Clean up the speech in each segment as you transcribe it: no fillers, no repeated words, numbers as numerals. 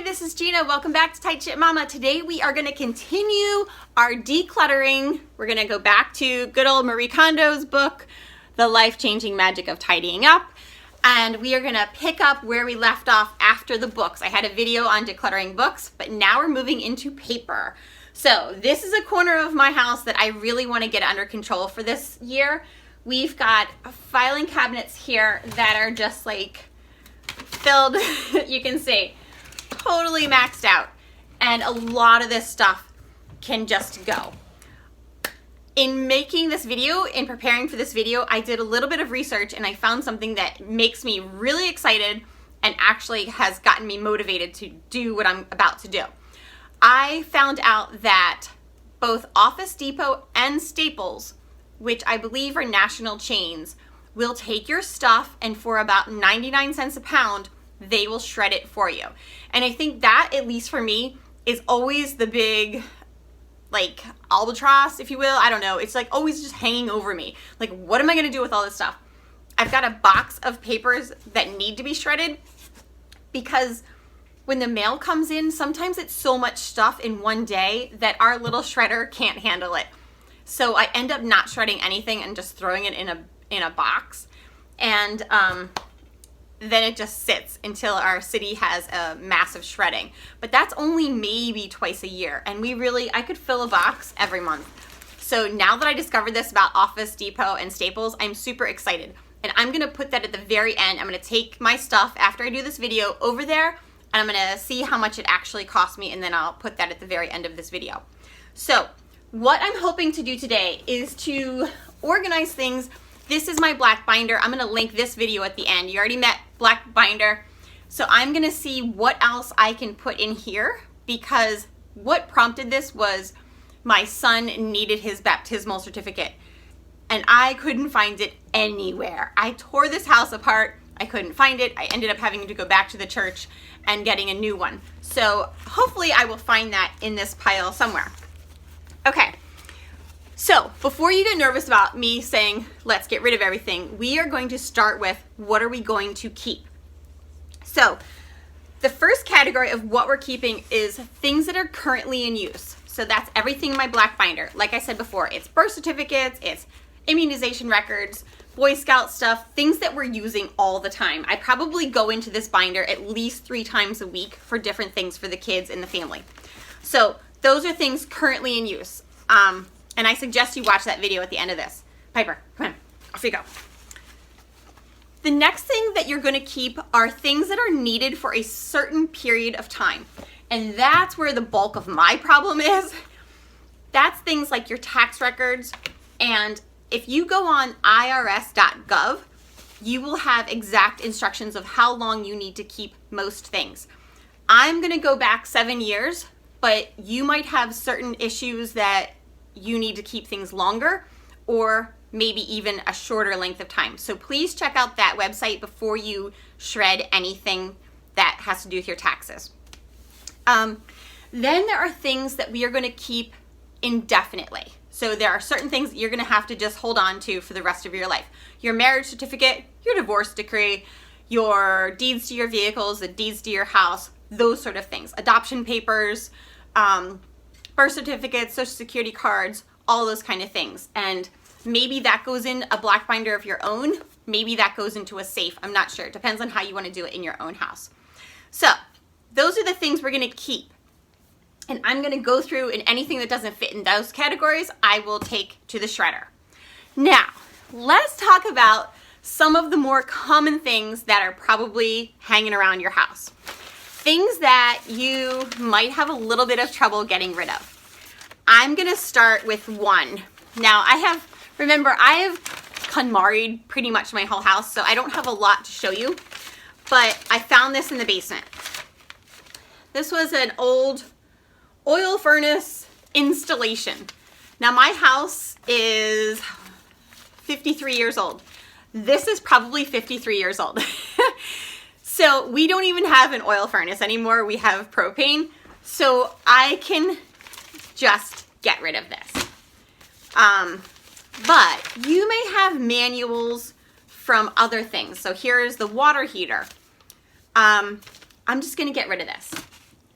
this is Gina. Welcome back to Tight Ship Mama. Today we are going to continue our decluttering. We're going to go back to good old Marie Kondo's book, The Life-Changing Magic of Tidying Up. And we are going to pick up where we left off after the books. I had a video on decluttering books, but now we're moving into paper. So this is a corner of my house that I really want to get under control for this year. We've got filing cabinets here that are just like filled, you can see, totally maxed out. And a lot of this stuff can just go. In making this video, in preparing for this video, I did a little bit of research and I found something that makes me really excited and actually has gotten me motivated to do what I'm about to do. I found out that both Office Depot and Staples, which I believe are national chains, will take your stuff and for about 99 cents a pound, they will shred it for you. And I think that, at least for me, is always the big, like, albatross, if you will. I don't know. It's like always just hanging over me. Like, what am I going to do with all this stuff? I've got a box of papers that need to be shredded because when the mail comes in, sometimes it's so much stuff in one day that our little shredder can't handle it. So I end up not shredding anything and just throwing it in a box. And then it just sits until our city has a massive shredding. But that's only maybe twice a year. And I could fill a box every month. So now that I discovered this about Office Depot and Staples, I'm super excited. And I'm gonna put that at the very end. I'm gonna take my stuff after I do this video over there, and I'm gonna see how much it actually cost me, and then I'll put that at the very end of this video. So what I'm hoping to do today is to organize things. This is my black binder. I'm gonna link this video at the end. You already met black binder. So I'm gonna see what else I can put in here, because what prompted this was my son needed his baptismal certificate and I couldn't find it anywhere. I tore this house apart. I couldn't find it. I ended up having to go back to the church and getting a new one. So hopefully I will find that in this pile somewhere. Okay. So before you get nervous about me saying, let's get rid of everything, we are going to start with what are we going to keep? So the first category of what we're keeping is things that are currently in use. So that's everything in my black binder. Like I said before, it's birth certificates, it's immunization records, Boy Scout stuff, things that we're using all the time. I probably go into this binder at least 3 times a week for different things for the kids and the family. So those are things currently in use. And I suggest you watch that video at the end of this. Piper, come on, off you go. The next thing that you're gonna keep are things that are needed for a certain period of time. And that's where the bulk of my problem is. That's things like your tax records. And if you go on irs.gov, you will have exact instructions of how long you need to keep most things. I'm gonna go back 7 years, but you might have certain issues that you need to keep things longer, or maybe even a shorter length of time. So please check out that website before you shred anything that has to do with your taxes. Then there are things that we are going to keep indefinitely. So there are certain things that you're going to have to just hold on to for the rest of your life. Your marriage certificate, your divorce decree, your deeds to your vehicles, the deeds to your house, those sort of things. Adoption papers, birth certificates, social security cards, all those kind of things. And maybe that goes in a black binder of your own. Maybe that goes into a safe. I'm not sure. It depends on how you want to do it in your own house. So those are the things we're going to keep. And I'm going to go through, and anything that doesn't fit in those categories, I will take to the shredder. Now, let's talk about some of the more common things that are probably hanging around your house. Things that you might have a little bit of trouble getting rid of. I'm gonna start with one. Now I have KonMari'd pretty much my whole house, so I don't have a lot to show you, but I found this in the basement. This was an old oil furnace installation. Now my house is 53 years old. This is probably 53 years old. So we don't even have an oil furnace anymore. We have propane. So I can just get rid of this. But you may have manuals from other things. So here's the water heater. I'm just gonna get rid of this.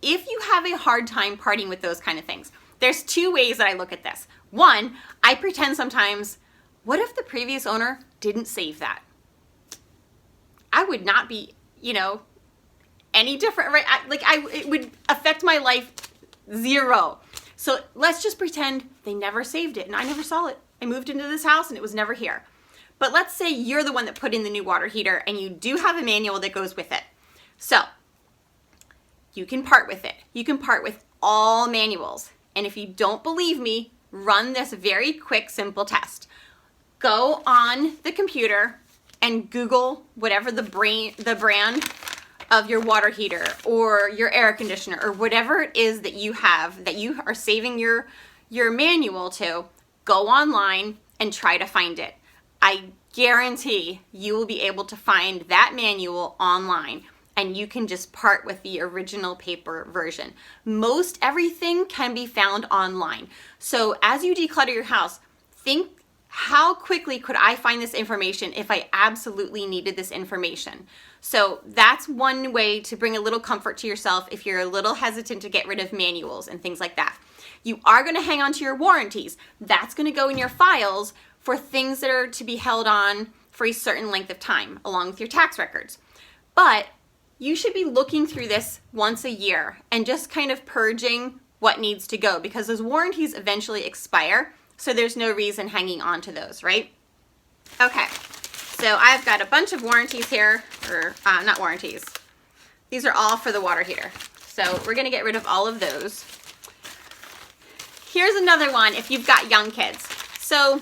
if you have a hard time parting with those kind of things, there's two ways that I look at this. One, I pretend sometimes, what if the previous owner didn't save that? I would not be, any different, right? It would affect my life zero. So let's just pretend they never saved it and I never saw it. I moved into this house and it was never here. But let's say you're the one that put in the new water heater and you do have a manual that goes with it. So you can part with it. You can part with all manuals. And if you don't believe me, run this very quick, simple test. Go on the computer and Google whatever the brand of your water heater or your air conditioner or whatever it is that you have that you are saving your manual to. Go online and try to find it. I guarantee you will be able to find that manual online and you can just part with the original paper version. Most everything can be found online. So as you declutter your house, think, how quickly could I find this information if I absolutely needed this information? So that's one way to bring a little comfort to yourself if you're a little hesitant to get rid of manuals and things like that. You are going to hang on to your warranties. That's going to go in your files for things that are to be held on for a certain length of time, along with your tax records. But you should be looking through this once a year and just kind of purging what needs to go, because those warranties eventually expire. So there's no reason hanging on to those, right? Okay, so I've got a bunch of warranties here, or not warranties. These are all for the water heater. So we're gonna get rid of all of those. Here's another one if you've got young kids. So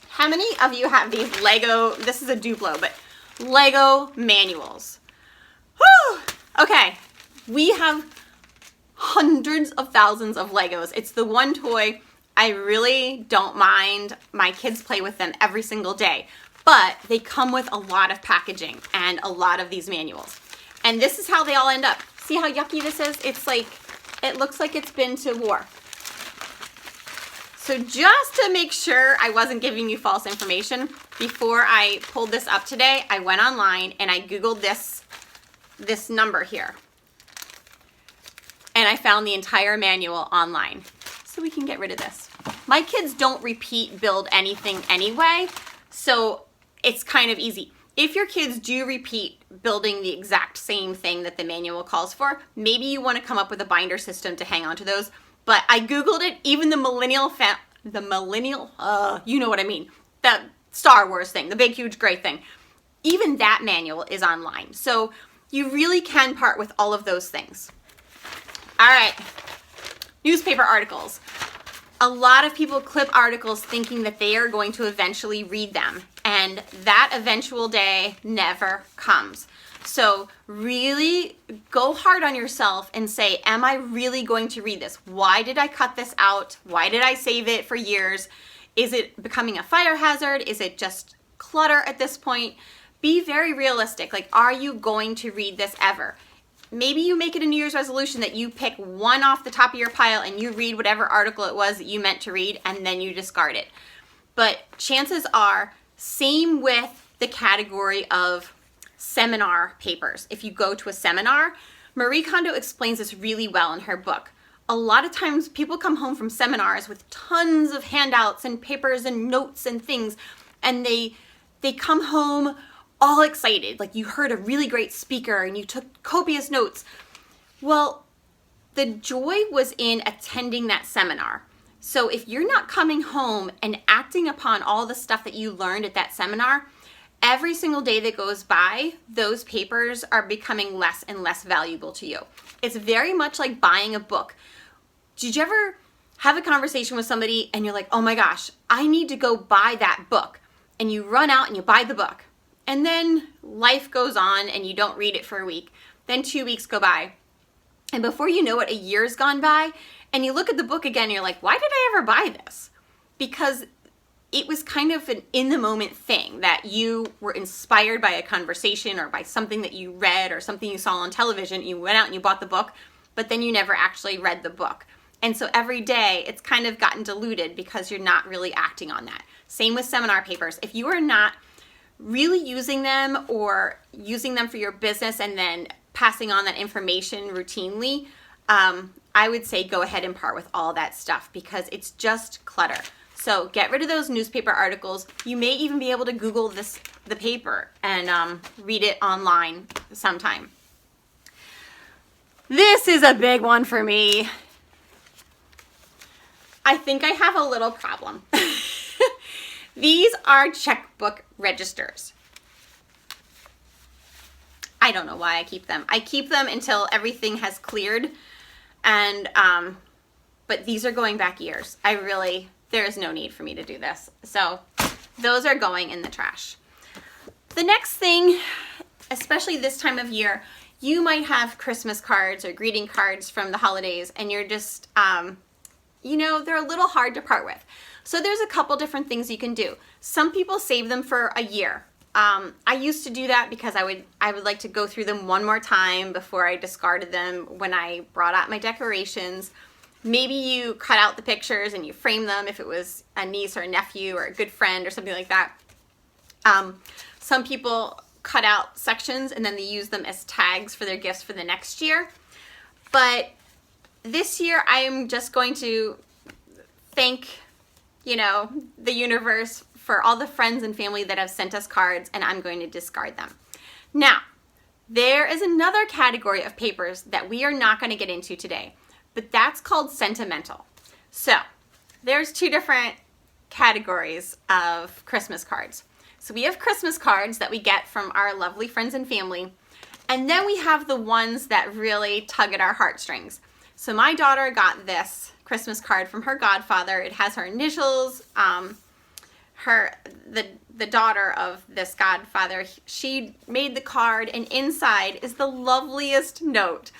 how many of you have these Lego, this is a Duplo, but Lego manuals? Whew! Okay, we have hundreds of thousands of Legos. It's the one toy I really don't mind. My kids play with them every single day, but they come with a lot of packaging and a lot of these manuals. And this is how they all end up. See how yucky this is? It's like, it looks like it's been to war. So just to make sure I wasn't giving you false information, before I pulled this up today, I went online and I Googled this number here. And I found the entire manual online. So we can get rid of this. My kids don't repeat build anything anyway, so it's kind of easy. If your kids do repeat building the exact same thing that the manual calls for, maybe you want to come up with a binder system to hang on to those. But I Googled it, even the millennial, you know what I mean, the Star Wars thing, the big, huge, great thing. Even that manual is online. So you really can part with all of those things. All right, newspaper articles. A lot of people clip articles thinking that they are going to eventually read them, and that eventual day never comes. So really go hard on yourself and say, am I really going to read this? Why did I cut this out? Why did I save it for years? Is it becoming a fire hazard? Is it just clutter at this point? Be very realistic. Like, are you going to read this ever? Maybe you make it a New Year's resolution that you pick one off the top of your pile and you read whatever article it was that you meant to read, and then you discard it. But chances are, same with the category of seminar papers. If you go to a seminar, Marie Kondo explains this really well in her book. A lot of times people come home from seminars with tons of handouts and papers and notes and things, and they come home all excited, like you heard a really great speaker and you took copious notes. Well, the joy was in attending that seminar. So if you're not coming home and acting upon all the stuff that you learned at that seminar, every single day that goes by, those papers are becoming less and less valuable to you. It's very much like buying a book. Did you ever have a conversation with somebody and you're like, oh my gosh, I need to go buy that book. And you run out and you buy the book. And then life goes on and you don't read it for a week. Then 2 weeks go by. And before you know it, a year's gone by. And you look at the book again and you're like, why did I ever buy this? Because it was kind of an in-the-moment thing that you were inspired by a conversation or by something that you read or something you saw on television. You went out and you bought the book, but then you never actually read the book. And so every day it's kind of gotten diluted because you're not really acting on that. Same with seminar papers. If you are not really using them or using them for your business and then passing on that information routinely, I would say go ahead and part with all that stuff because it's just clutter. So get rid of those newspaper articles. You may even be able to Google the paper and read it online sometime. This is a big one for me. I think I have a little problem. These are checkbook registers. I don't know why I keep them. I keep them until everything has cleared, and but these are going back years. There is no need for me to do this. So those are going in the trash. The next thing, especially this time of year, you might have Christmas cards or greeting cards from the holidays, and you're just, you know, they're a little hard to part with. So there's a couple different things you can do. Some people save them for a year. I used to do that because I would like to go through them one more time before I discarded them when I brought out my decorations. Maybe you cut out the pictures and you frame them if it was a niece or a nephew or a good friend or something like that. Some people cut out sections and then they use them as tags for their gifts for the next year. But this year I am just going to thank, you know, the universe for all the friends and family that have sent us cards, and I'm going to discard them. Now, there is another category of papers that we are not going to get into today, but that's called sentimental. So there's two different categories of Christmas cards. So we have Christmas cards that we get from our lovely friends and family, and then we have the ones that really tug at our heartstrings. So my daughter got this Christmas card from her godfather. It has her initials. The daughter of this godfather, she made the card, and inside is the loveliest note.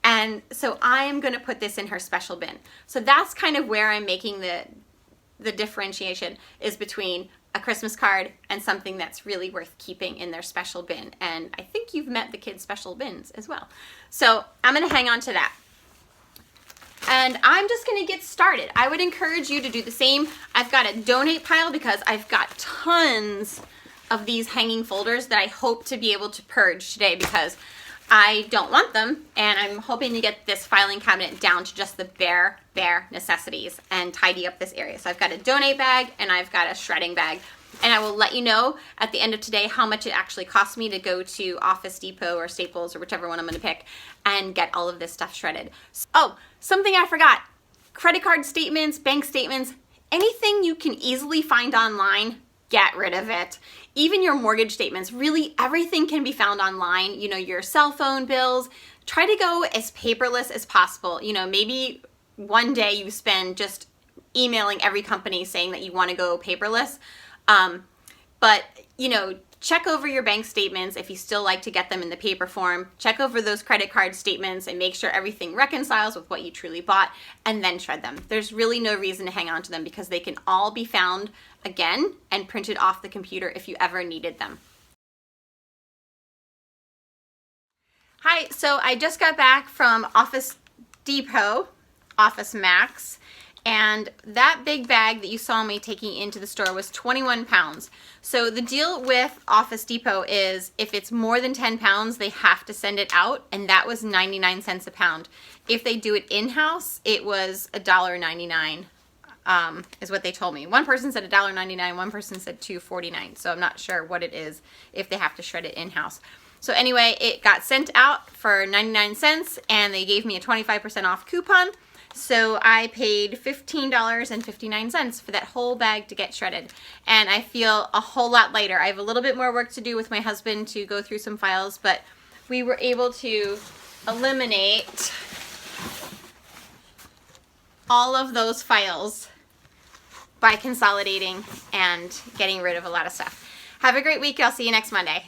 And so I am going to put this in her special bin. So that's kind of where I'm making the differentiation, is between a Christmas card and something that's really worth keeping in their special bin. And I think you've met the kids' special bins as well. So I'm going to hang on to that. And I'm just going to get started. I would encourage you to do the same. I've got a donate pile because I've got tons of these hanging folders that I hope to be able to purge today because I don't want them, and I'm hoping to get this filing cabinet down to just the bare necessities and tidy up this area. So I've got a donate bag and I've got a shredding bag, and I will let you know at the end of today how much it actually cost me to go to Office Depot or Staples or whichever one I'm going to pick and get all of this stuff shredded. Oh, something I forgot. Credit card statements, bank statements, anything you can easily find online, get rid of it. Even your mortgage statements, really everything can be found online. You know, your cell phone bills, try to go as paperless as possible. You know, maybe one day you spend just emailing every company saying that you want to go paperless. But, you know, check over your bank statements if you still like to get them in the paper form. Check over those credit card statements and make sure everything reconciles with what you truly bought, and then shred them. There's really no reason to hang on to them because they can all be found again and printed off the computer if you ever needed them. Hi, so I just got back from Office Depot, Office Max, and that big bag that you saw me taking into the store was 21 pounds. So the deal with Office Depot is if it's more than 10 pounds, they have to send it out, and that was 99 cents a pound. If they do it in-house, it was $1.99, is what they told me. One person said $1.99, one person said $2.49, so I'm not sure what it is if they have to shred it in-house. So anyway, it got sent out for 99 cents, and they gave me a 25% off coupon. So I paid $15.59 for that whole bag to get shredded. And I feel a whole lot lighter. I have a little bit more work to do with my husband to go through some files, but we were able to eliminate all of those files by consolidating and getting rid of a lot of stuff. Have a great week. I'll see you next Monday.